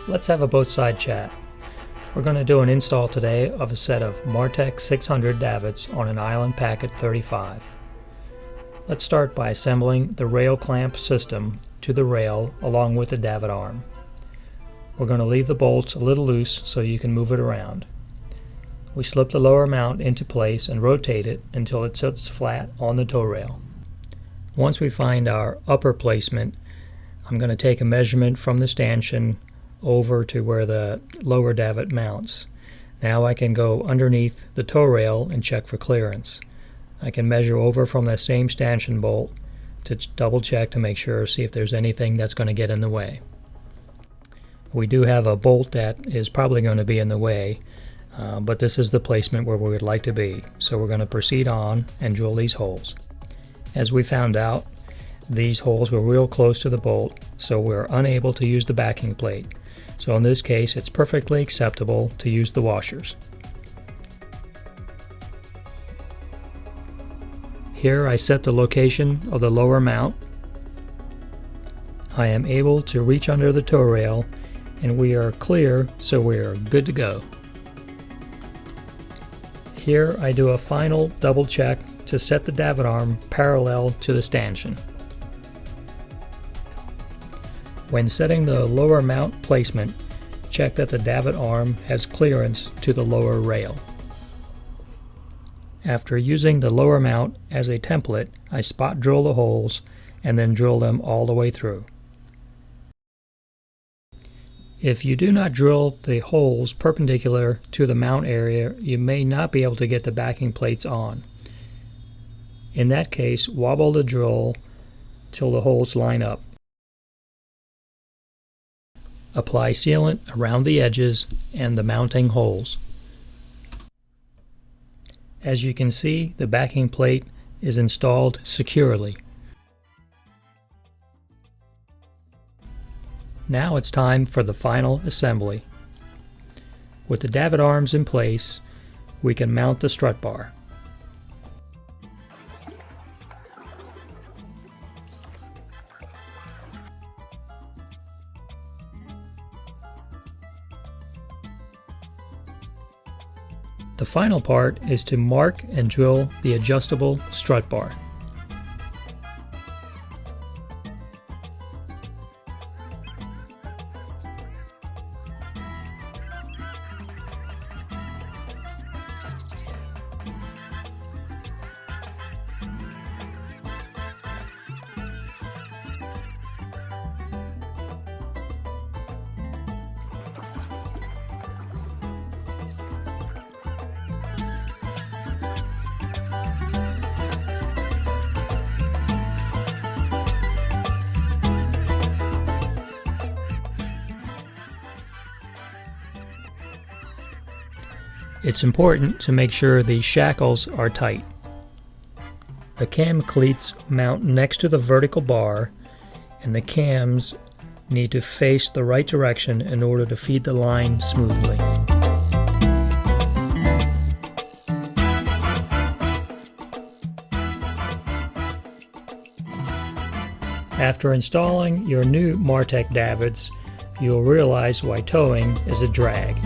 Let's have a both side chat. We're going to do an install today of a set of Martek 600 davits on an island packet 35. Let's start by assembling the rail clamp system to the rail along with the davit arm. We're going to leave the bolts a little loose so you can move it around. We slip the lower mount into place and rotate it until it sits flat on the tow rail. Once we find our upper placement, I'm going to take a measurement from the stanchion over to where the lower davit mounts. Now I can go underneath the tow rail and check for clearance. I can measure over from that same stanchion bolt to double check to make sure, see if there's anything that's going to get in the way. We do have a bolt that is probably going to be in the way, but this is the placement where we would like to be. So we're going to proceed on and drill these holes. As we found out, these holes were real close to the bolt, so we're unable to use the backing plate. So in this case, it's perfectly acceptable to use the washers. Here I set the location of the lower mount. I am able to reach under the tow rail, and we are clear, so we are good to go. Here I do a final double check to set the davit arm parallel to the stanchion. When setting the lower mount placement, check that the davit arm has clearance to the lower rail. After using the lower mount as a template, I spot drill the holes and then drill them all the way through. If you do not drill the holes perpendicular to the mount area, you may not be able to get the backing plates on. In that case, wobble the drill till the holes line up. Apply sealant around the edges and the mounting holes. As you can see, the backing plate is installed securely. Now it's time for the final assembly. With the davit arms in place, we can mount the strut bar. The final part is to mark and drill the adjustable strut bar. It's important to make sure the shackles are tight. The cam cleats mount next to the vertical bar, and the cams need to face the right direction in order to feed the line smoothly. After installing your new Martek davits, you'll realize why towing is a drag.